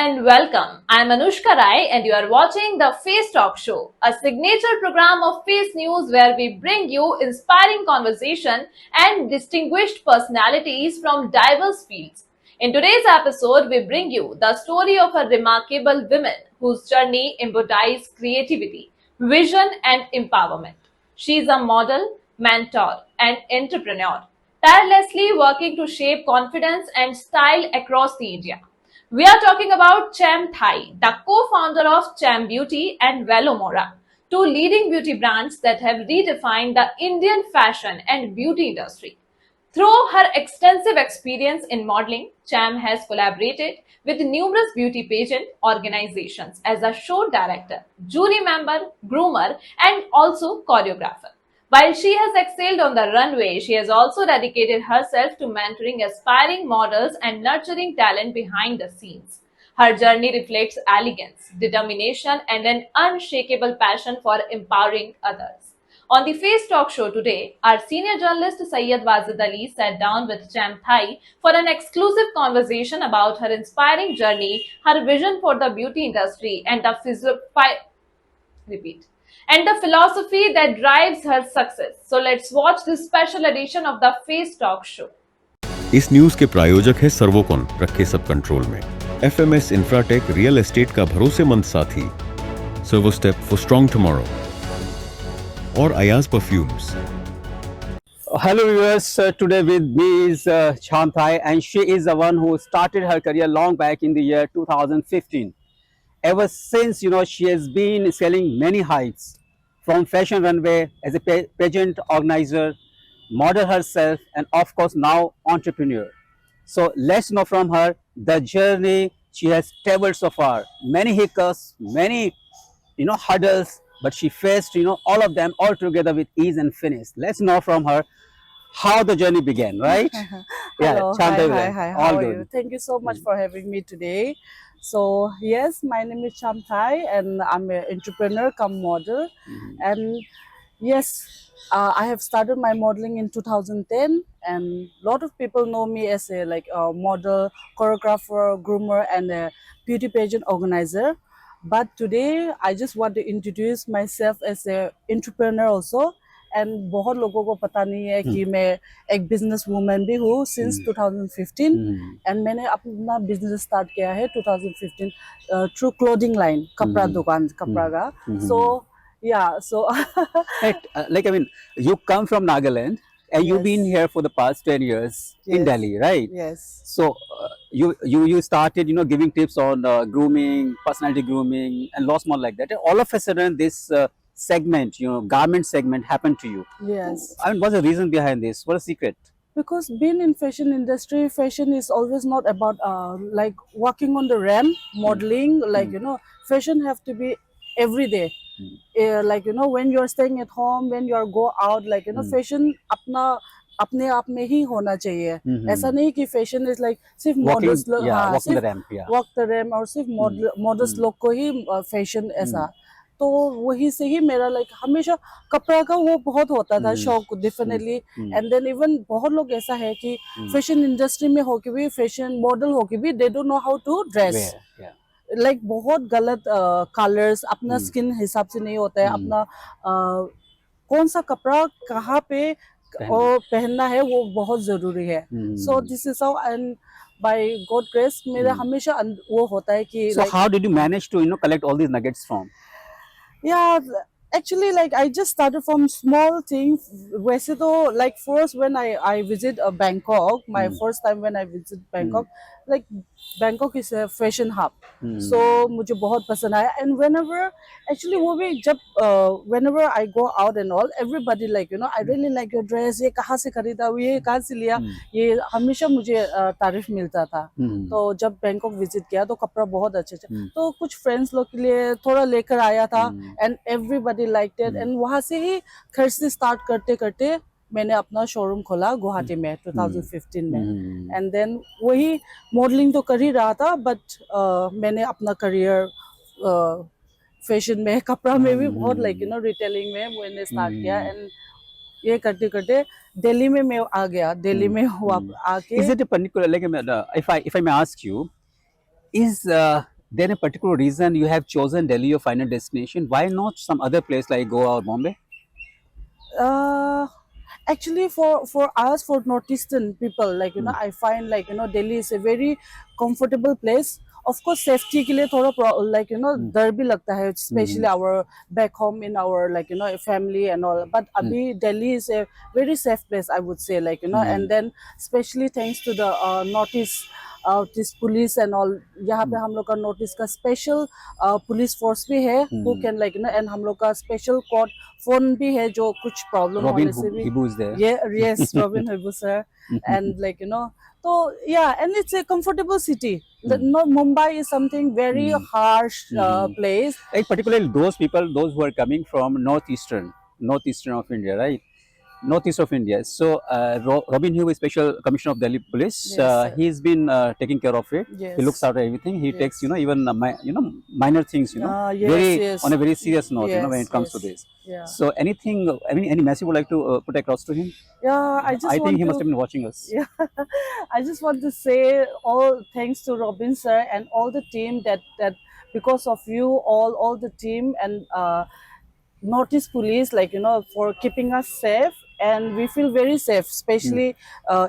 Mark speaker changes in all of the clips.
Speaker 1: and welcome. I'm Anushka Rai and you are watching the Face Talk Show, a signature program of Face News where we bring you inspiring conversation and distinguished personalities from diverse fields. In today's episode, we bring you the story of a remarkable woman whose journey embodies creativity, vision, and empowerment. She is a model, mentor, and entrepreneur, tirelessly working to shape confidence and style across the India. We are talking about Cham Thai, the co-founder of Cham Beauty and Velomora, two leading beauty brands that have redefined the Indian fashion and beauty industry. Through her extensive experience in modeling, Cham has collaborated with numerous beauty pageant organizations as a show director, jury member, groomer, and also choreographer. While she has excelled on the runway, she has also dedicated herself to mentoring aspiring models and nurturing talent behind the scenes. Her journey reflects elegance, determination, and an unshakable passion for empowering others. On the Face Talk show today, our senior journalist Syed Wazid Ali sat down with Cham Thai for an exclusive conversation about her inspiring journey, her vision for the beauty industry, and repeat and the philosophy that drives her success. So let's watch this special edition of the Face Talk show.
Speaker 2: इस news के प्रायोजक है सर्वोकॉन, रखे सब control में। FMS Infratech real estate का भरोसेमंद साथी, Servo step for strong tomorrow और Ayaz perfumes.
Speaker 3: Hello viewers, today with me is Cham Thai, and she is the one who started her career long back in the year 2015. Ever since, she has been scaling many heights, from fashion runway as a pageant organizer, model herself, and of course now entrepreneur. So let's know from her the journey she has traveled so far. Many hiccups, many hurdles, but she faced all of them all together with ease and finish. Let's know from her how the journey began, right?
Speaker 4: Hello,
Speaker 3: Cham Thai,
Speaker 4: hi,
Speaker 3: all
Speaker 4: how are
Speaker 3: good.
Speaker 4: you? Thank you so much for having me today. So, yes, my name is Cham Thai and I'm an entrepreneur come model. And yes, I have started my modeling in 2010 and a lot of people know me as a model, choreographer, groomer and a beauty pageant organizer. But today, I just want to introduce myself as an entrepreneur also. And बहुत लोगों को पता नहीं है कि मैं एक business woman भी हूँ सिंस 2015 एंड मैंने अपना बिजनेस स्टार्ट किया है 2015 थ्रू क्लोथिंग लाइन कपड़ा दुकान कपड़ा का सो so
Speaker 3: like I mean, you come from Nagaland and you've been here for the past 10 years in Delhi, right?
Speaker 4: Yes.
Speaker 3: So you started giving tips on grooming, personality grooming and lots more like that, and all of a sudden this segment, garment segment happened to you.
Speaker 4: Yes.
Speaker 3: I mean, what's the reason behind this? What's the secret?
Speaker 4: Because being in fashion industry, fashion is always not about like walking on the ramp, modeling, fashion have to be every day. When you're staying at home, when you're go out, fashion अपने आप में ही होना चाहिए। ऐसा नहीं कि fashion is like सिर्फ models walk the ramp और सिर्फ मॉडल्स लोग को ही फैशन ऐसा। तो वही से ही मेरा हमेशा कपड़ा का वो बहुत होता था शौक डेफिनेटली। एंड देन इवन बहुत लोग ऐसा है कि फैशन इंडस्ट्री में होके भी फैशन मॉडल होके भी they don't know how to dress, बहुत गलत कलर्स अपना स्किन हिसाब से नहीं होता है, अपना कौन सा कपड़ा कहाँ पे और पहनना है वो बहुत जरूरी है। So this is how and by God grace मेरा हमेशा वो होता है कि
Speaker 3: so how did you manage to collect all these nuggets from?
Speaker 4: Yeah, actually I just started from small things. वैसे तो first when I visit Bangkok, my first time when I visit Bangkok, Bangkok is a fashion hub. So मुझे बहुत पसंद आया and वो भी जब whenever I go out and all, everybody I really like your dress, ये कहाँ से खरीदा, ये कहाँ से लिया, ये हमेशा मुझे तारीफ मिलता था। तो जब बैंकॉक विजिट किया तो कपड़ा बहुत अच्छे थे, तो कुछ फ्रेंड्स लोग के लिए थोड़ा लेकर आया था and everybody liked it and वहाँ से ही खर्च स्टार्ट करते करते मैंने अपना शोरूम खोला गुवाहाटी में 2015 में। एंड देन वही मॉडलिंग तो कर ही रहा था बट मैंने अपना करियर फैशन में कपड़ा में भी बहुत रिटेलिंग में मैंने स्टार्ट किया एंड ये करते करते दिल्ली में मैं आ गया। दिल्ली में आके
Speaker 3: is it a particular if I may ask you, is there a particular reason you have chosen Delhi your final destination? Why not some other place like Goa or Bombay?
Speaker 4: Uh, Actually, for us, for northeastern people, like I find like Delhi is a very comfortable place. Of course, safety के लिए थोड़ा like डर भी लगता है, especially our back home in our like family and all. But अभी Delhi is a very safe place, I would say, like and then especially thanks to the northeast this police and all. यहाँ पे हम लोग का notice का special police force भी है, who can like and हम लोग का स्पेशल कोड फोन भी है जो कुछ प्रॉब्लम
Speaker 3: Robin
Speaker 4: होने से भी
Speaker 3: Hibu is there.
Speaker 4: yes, Robin Hibu sir. And like so yeah, and it's a comfortable city. No, Mumbai is something very harsh place.
Speaker 3: Like particularly those people, those who are coming from northeastern of India, right? Northeast of India. So Robin Hugh is Special Commissioner of Delhi Police.
Speaker 4: Yes, sir.
Speaker 3: He's been taking care of it.
Speaker 4: Yes.
Speaker 3: He looks after everything. He
Speaker 4: Yes.
Speaker 3: takes even minor things.
Speaker 4: Yes,
Speaker 3: very
Speaker 4: yes.
Speaker 3: on a very serious note.
Speaker 4: Yes,
Speaker 3: When it comes
Speaker 4: yes.
Speaker 3: to this.
Speaker 4: Yeah,
Speaker 3: So anything, any message you would like to put across to him?
Speaker 4: yeah. I just
Speaker 3: I
Speaker 4: want
Speaker 3: think he
Speaker 4: to,
Speaker 3: must have been watching us.
Speaker 4: Yeah, I just want to say all thanks to Robin sir and all the team that because of you all the team and Northeast Police, like for keeping us safe, and we feel very safe, especially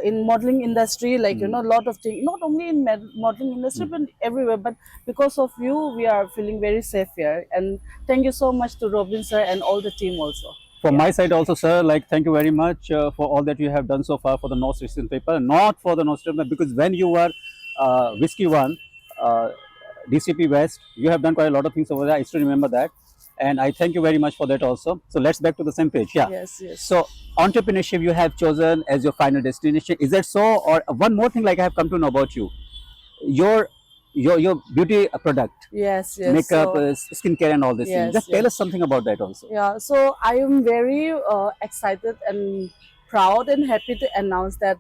Speaker 4: in modeling industry, like a lot of things, not only in modeling industry but everywhere. But because of you, we are feeling very safe here. And thank you so much to Robin sir and all the team also.
Speaker 3: From my side also, sir, like thank you very much for all that you have done so far for the North Eastern people, not for the North Eastern, because when you were Whiskey One, DCP West, you have done quite a lot of things over there. I still remember that. And I thank you very much for that also. So let's back to the same page. Yeah.
Speaker 4: Yes, yes.
Speaker 3: So entrepreneurship you have chosen as your final destination. Is that so? Or one more thing like I have come to know about you. Your beauty product,
Speaker 4: Yes, yes.
Speaker 3: makeup,
Speaker 4: So,
Speaker 3: skincare and all this
Speaker 4: Yes,
Speaker 3: thing. Just tell
Speaker 4: yes.
Speaker 3: us something about that also.
Speaker 4: yeah, so I am very excited and proud and happy to announce that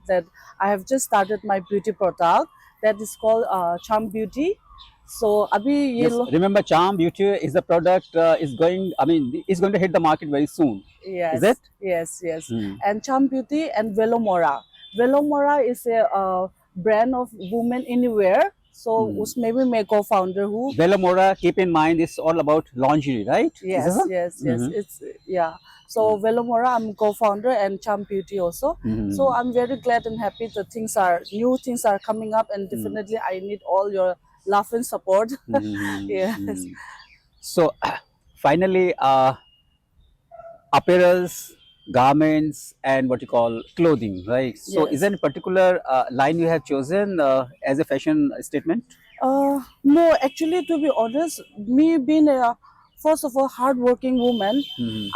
Speaker 4: I have just started my beauty product that is called Charm Beauty. So abhi ye
Speaker 3: Yes,
Speaker 4: lo-
Speaker 3: remember Charm Beauty is the product is going, I mean, is going to hit the market very soon.
Speaker 4: yes,
Speaker 3: Is it?
Speaker 4: yes, yes.
Speaker 3: Hmm.
Speaker 4: And Charm Beauty and Velomora. Velomora is a brand of Women Anywhere. So उसमें भी मैं co-founder हूँ.
Speaker 3: Velomora, keep in mind, is all about lingerie, right? Is
Speaker 4: Yes,
Speaker 3: that so?
Speaker 4: yes, yes.
Speaker 3: Mhm.
Speaker 4: It's yeah. So Velomora, I'm co-founder and Charm Beauty also.
Speaker 3: Mhm.
Speaker 4: So I'm very glad and happy that new things are coming up, and definitely I need all your love and support.
Speaker 3: Mhm.
Speaker 4: Yes.
Speaker 3: Mhm. So finally, apparels, garments, and what you call clothing, right? So
Speaker 4: Yes.
Speaker 3: is there a particular line you have chosen as a fashion statement?
Speaker 4: No, actually, to be honest, me being a first of all hardworking woman,
Speaker 3: Mhm.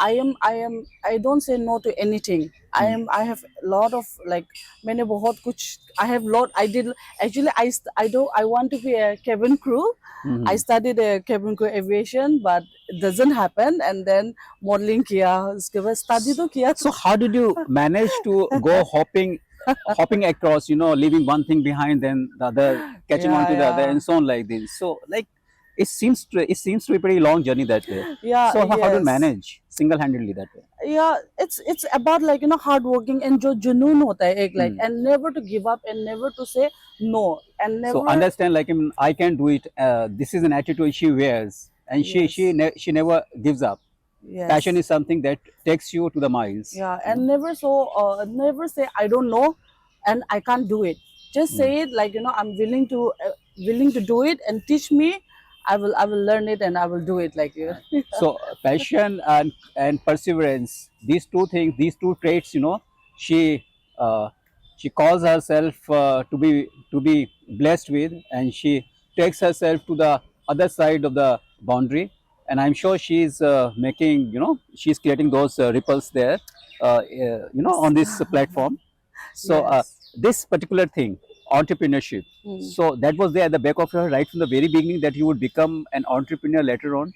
Speaker 4: I don't say no to anything. I have a lot of like मैंने बहुत कुछ I have lot I did actually I want to be a cabin crew.
Speaker 3: Mhm.
Speaker 4: I studied a cabin crew aviation, but it doesn't happen. And then modeling किया, उसके बाद study तो किया.
Speaker 3: So how did you manage to go hopping across, leaving one thing behind, then the other, catching on to the other,
Speaker 4: Yeah.
Speaker 3: and so on like this. So like it seems to be a pretty long journey that way.
Speaker 4: Yeah,
Speaker 3: So how do you
Speaker 4: yes.
Speaker 3: manage single-handedly that way?
Speaker 4: Yeah, it's about like hard working and जो जुनून होता है एक like,
Speaker 3: Hmm.
Speaker 4: and never to give up and never to say no and never.
Speaker 3: So understand, like I can do it. This is an attitude she wears, and
Speaker 4: Yes.
Speaker 3: she never gives up.
Speaker 4: Yes.
Speaker 3: Passion is something that takes you to the miles.
Speaker 4: Yeah, and never never say I don't know and I can't do it. Just
Speaker 3: Hmm.
Speaker 4: say it like I'm willing to do it and teach me. I will learn it and I will do it like you.
Speaker 3: So passion and perseverance, these two things, these two traits, she calls herself to be blessed with, and she takes herself to the other side of the boundary. And I'm sure she's making, she's creating those ripples there, on this platform. So
Speaker 4: Yes.
Speaker 3: this particular thing, entrepreneurship.
Speaker 4: Hmm.
Speaker 3: So that was there at the back of your right from the very beginning, that you would become an entrepreneur later on.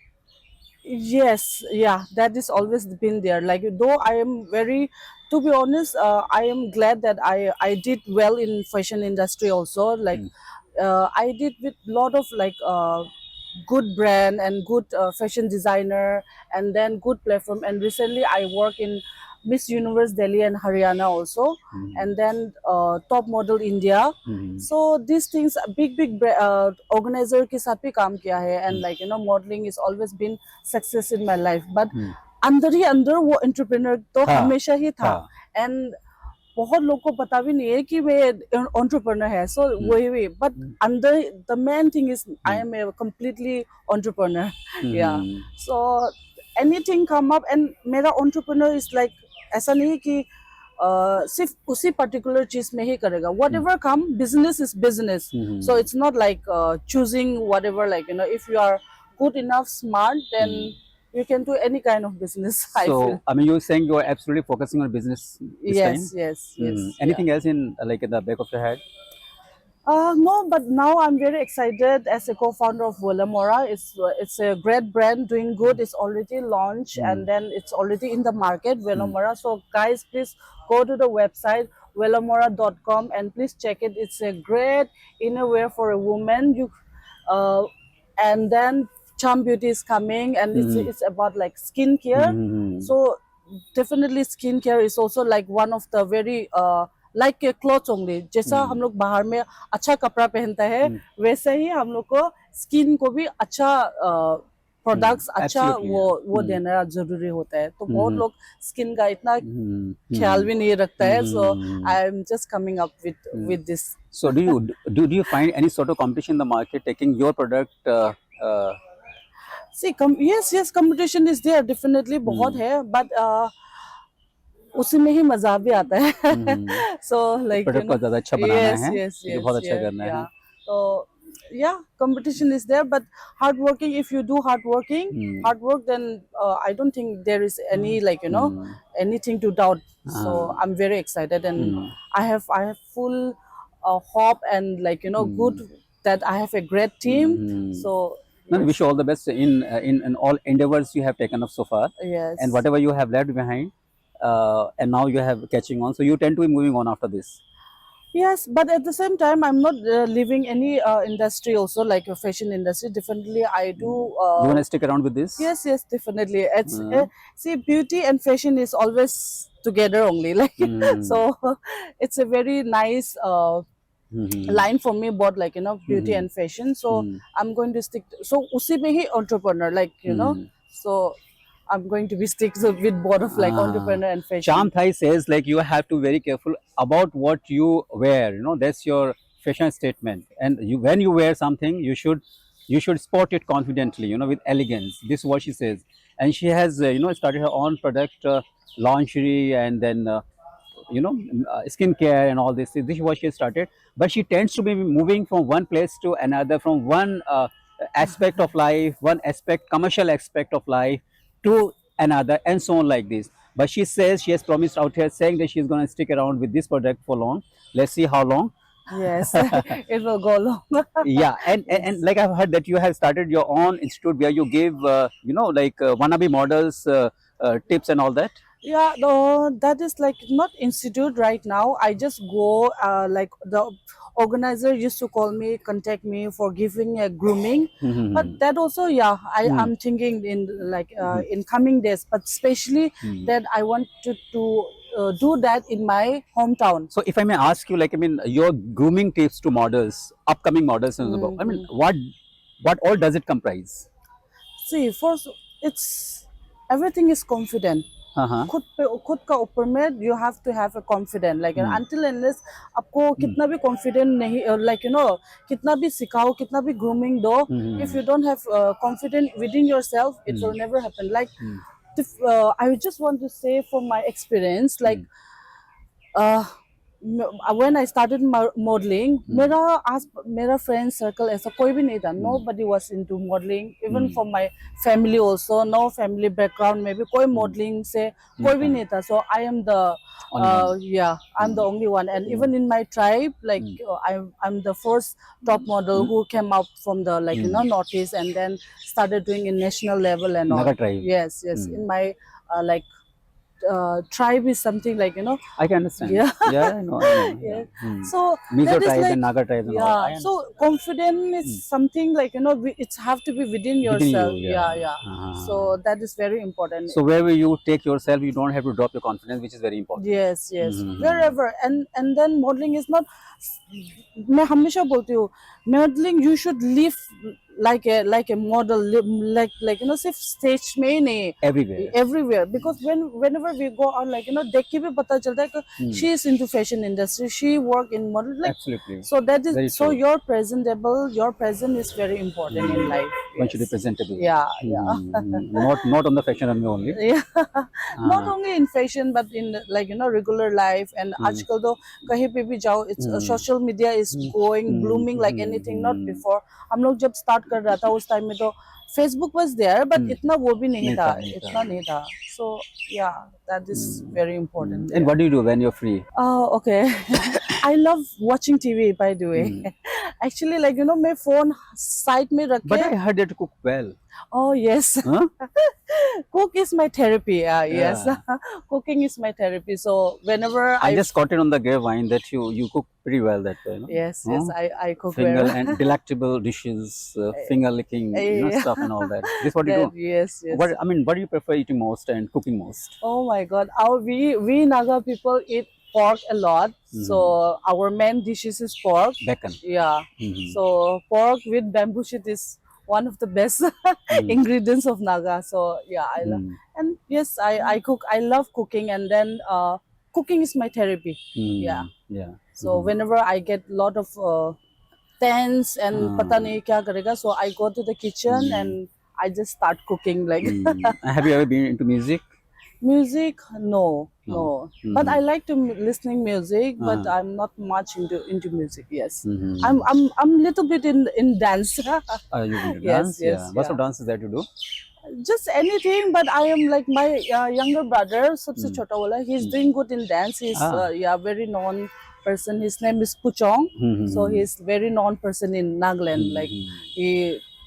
Speaker 4: Yes, yeah, that is always been there. Like though I am very, to be honest, I am glad that I did well in fashion industry also. Like I did with lot of like good brand and good fashion designer, and then good platform. And recently I work in Miss Universe Delhi and Haryana also, and then Top Model India. So these things, big organizer के साथ भी काम किया है, and like modeling is always been success in my life. But अंदर ही अंदर वो entrepreneur तो
Speaker 3: हाँ,
Speaker 4: हमेशा ही था,
Speaker 3: हाँ.
Speaker 4: and बहुत लोग को पता भी नहीं है कि मैं entrepreneur है. So वही, but under the main thing is I am a completely entrepreneur. Yeah. So anything come up, and मेरा entrepreneur is like ऐसा नहीं कि सिर्फ उसी particular चीज में ही करेगा. Whatever come, business is business. So it's not like choosing whatever, like if you are good enough, smart, then you can do any kind of business. I
Speaker 3: So,
Speaker 4: feel.
Speaker 3: I mean, you're saying you're absolutely focusing on business this
Speaker 4: Yes,
Speaker 3: time?
Speaker 4: yes, yes.
Speaker 3: Anything else in like in the back of your head?
Speaker 4: No, but now I'm very excited as a co-founder of Velamora. It's a great brand, doing good. It's already launched, and then it's already in the market, Velamora. So guys, please go to the website velamora.com and please check it. It's a great innerwear for a woman. And then Charm Beauty is coming, and it's about like skincare. So definitely skincare is also like one of the very like a clothes only. जैसा हम लोग बाहर में अच्छा कपड़ा पहनता है, वैसे ही हम लोग को स्किन को भी अच्छा प्रोडक्ट्स अच्छा
Speaker 3: Absolutely,
Speaker 4: वो देना जरूरी होता है. तो बहुत लोग स्किन का इतना ख्याल भी नहीं रखता है. So I am just coming up with this.
Speaker 3: So, do you find any sort of competition in the market taking your product?
Speaker 4: See, yes, competition is there, definitely बहुत है, but उसी में ही मजा भी आता है. So like
Speaker 3: प्रोडक्ट को ज्यादा अच्छा बनाना
Speaker 4: yes,
Speaker 3: है,
Speaker 4: yes,
Speaker 3: ये बहुत अच्छा करना है.
Speaker 4: yeah. So yeah, competition is there, but hard working. If you do hard work, then I don't think there is any like anything to doubt. So I'm very excited, and I have full hope and like good that I have a great team. So
Speaker 3: No, wish you all the best in all endeavors you have taken up so far,
Speaker 4: yes,
Speaker 3: and whatever you have left behind, and now you have catching on. So you tend to be moving on after this.
Speaker 4: yes, but at the same time, I'm not leaving any industry also, like a fashion industry. Definitely, I do.
Speaker 3: You want to stick around with this?
Speaker 4: Yes, definitely. It's see, beauty and fashion is always together only. Like so, it's a very nice line for me, both like beauty and fashion. So I'm going to stick. So उसी में ही entrepreneur, like So I'm going to be stick with both of like entrepreneur and fashion.
Speaker 3: Charm Thai says like you have to be very careful about what you wear. That's your fashion statement. And when you wear something, you should sport it confidently. With elegance. This is what she says. And she has started her own product, lingerie, and then skincare and all this. This is what she has started. But she tends to be moving from one place to another, from one aspect of life, one commercial aspect of life, to another, and so on like this. But she says she has promised out here saying that she's going to stick around with this product for long. Let's see how long.
Speaker 4: Yes, it will go long.
Speaker 3: Yeah, and like I've heard that you have started your own institute where you give wannabe models tips and all that.
Speaker 4: Yeah, no, that is like not institute right now. I just go like the organizer used to call me, contact me for giving a grooming. But that also, yeah, I'm thinking in like in coming days. But especially that I want to do that in my hometown.
Speaker 3: So if I may ask you, like, I mean, your grooming tips to models, upcoming models, and I mean, what all does it comprise?
Speaker 4: See, first, it's everything is confident. खुद का ऊपर में you have to have a confident, like until unless आपको कितना भी confident नहीं, like कितना भी सिखाओ, कितना भी grooming दो, if you don't have confidence within yourself, it will never happen. Like I just want to say from my experience, like when I started modeling, मेरा friend circle ऐसा कोई भी नहीं था. Nobody was into modeling. Even from my family also, no family background में भी कोई modeling से कोई भी नहीं था. So I am the I'm the only one. And even in my tribe, like I'm the first top model who came up from the like Northeast and then started doing in national level and all.
Speaker 3: Mega tribe.
Speaker 4: Yes. In my like tribe is something like, you know.
Speaker 3: I can understand.
Speaker 4: Yeah.
Speaker 3: Yeah, I know. I know.
Speaker 4: Yeah.
Speaker 3: Hmm.
Speaker 4: So
Speaker 3: Mizo
Speaker 4: that is
Speaker 3: tribe
Speaker 4: like,
Speaker 3: and Naga tribe and all. I
Speaker 4: yeah.
Speaker 3: understand.
Speaker 4: So confident is something like, you know, it's have to be within yourself.
Speaker 3: you,
Speaker 4: Yeah,
Speaker 3: yeah.
Speaker 4: yeah. So that is very important.
Speaker 3: So wherever you take yourself, you don't have to drop your confidence, which is very important.
Speaker 4: Yes, yes,
Speaker 3: Mhm.
Speaker 4: wherever. And then modeling is not, मैं हमेशा बोलती हूँ, modeling you should live like a model, like you know, सिर्फ stage में ही नहीं,
Speaker 3: Everywhere.
Speaker 4: everywhere, because whenever we go on, like, you know, देख के भी पता चलता है कि she is into fashion industry, she work in model, like,
Speaker 3: Absolutely.
Speaker 4: so that is
Speaker 3: Very
Speaker 4: so
Speaker 3: true.
Speaker 4: you're presentable, your present is very important in life.
Speaker 3: One should be
Speaker 4: Yes.
Speaker 3: presentable.
Speaker 4: Yeah, yeah.
Speaker 3: Not on the fashion runway only.
Speaker 4: Yeah. Not only in fashion but in, like, you know, regular life. And आजकल तो कहीं पे भी जाओ, it's social media is going blooming like anything, not before. हम लोग जब start कर रहा था उस time में तो Facebook was there, but इतना वो भी नहीं था, इतना नहीं था. So yeah, that is very important.
Speaker 3: And what do you do when you're free?
Speaker 4: Oh, okay. I love watching TV, by the way. Actually, like, you know, my phone side में रख
Speaker 3: But
Speaker 4: के.
Speaker 3: I heard that you cook well.
Speaker 4: Oh yes.
Speaker 3: Huh?
Speaker 4: Cook is my therapy. Yes.
Speaker 3: Yeah.
Speaker 4: Cooking is my therapy. So whenever
Speaker 3: I just got it on the grapevine that you cook pretty well that way. No?
Speaker 4: yes,
Speaker 3: Huh?
Speaker 4: yes, I cook
Speaker 3: Finger
Speaker 4: well.
Speaker 3: and delectable dishes, finger licking,
Speaker 4: Yeah.
Speaker 3: stuff and all that. This what you
Speaker 4: That-
Speaker 3: do?
Speaker 4: yes, yes.
Speaker 3: What do you prefer eating most and cooking most?
Speaker 4: Oh my God, we Naga people eat pork a lot. So our main dishes is pork.
Speaker 3: Bacon.
Speaker 4: Yeah.
Speaker 3: Mhm.
Speaker 4: So pork with bamboo shoot is one of the best ingredients of Naga. So yeah, I love.
Speaker 3: Mm.
Speaker 4: And yes, I cook. I love cooking, and then cooking is my therapy.
Speaker 3: Mm.
Speaker 4: Yeah.
Speaker 3: Yeah.
Speaker 4: So whenever I get lot of tense and pata nahi kya karega, so I go to the kitchen and I just start cooking like
Speaker 3: Have you ever been into music?
Speaker 4: music. No. But I like to listening music, but
Speaker 3: Ah.
Speaker 4: I'm not much into music. Yes,
Speaker 3: Mhm.
Speaker 4: I'm little bit in dance.
Speaker 3: You been to
Speaker 4: Yes,
Speaker 3: dance?
Speaker 4: yes,
Speaker 3: Yeah. What sort
Speaker 4: yeah.
Speaker 3: of dances that you do?
Speaker 4: Just anything, but I am like my younger brother, sabse chota wala. He's doing good in dance. He's yeah, very known person. His name is Puchong. So he's very known person in Nagaland. Like he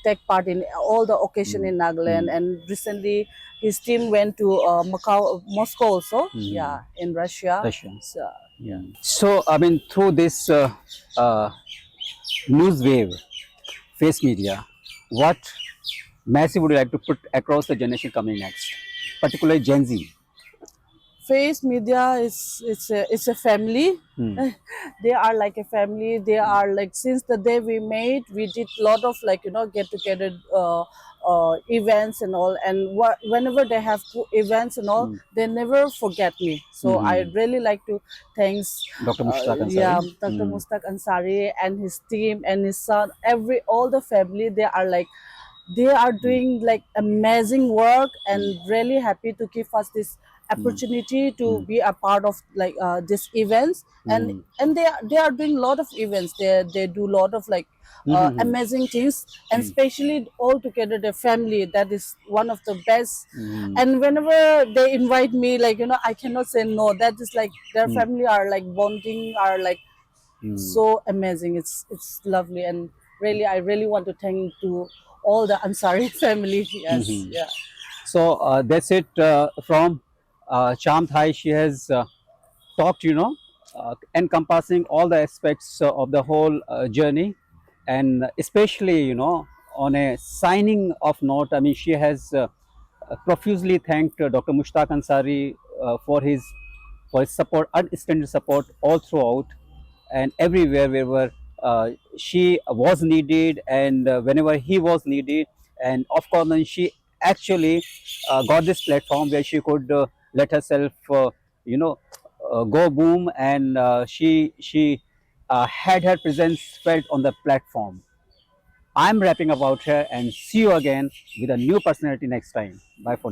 Speaker 4: take part in all the occasion in Nagaland, and recently his team went to Moscow also. Yeah, in Russia.
Speaker 3: Russia.
Speaker 4: So,
Speaker 3: Yeah. So I mean, through this news wave, face media, what message would you like to put across the generation coming next, particularly Gen Z?
Speaker 4: face media is it's a family. They are like a family. They are like, since the day we made, we did lot of, like, you know, get together events and all, and whenever they have events and all, they never forget me. So I really like to thanks
Speaker 3: Dr. Mushtaq Ansari.
Speaker 4: yeah, Dr. Mushtaq Ansari and his team and his son, all the family. They are like, they are doing like amazing work, and really happy to give us this opportunity to be a part of like these events. And they are doing a lot of events. They do a lot of like amazing things, and especially all together the family, that is one of the best. And whenever they invite me, like, you know, I cannot say no. That is like their family are like bonding, are like so amazing. It's lovely, and really I really want to thank to all the Ansari family. Yes, yeah.
Speaker 3: So that's it from Cham Thai. She has talked, encompassing all the aspects of the whole journey, and especially, on a signing of note, I mean, she has profusely thanked Dr. Mushtaq Ansari for his support, unextended support all throughout and everywhere wherever she was needed, and whenever he was needed. And of course, then she actually got this platform where she could let herself, go boom, and she had her presence felt on the platform. I'm rapping about her, and see you again with a new personality next time. Bye for now.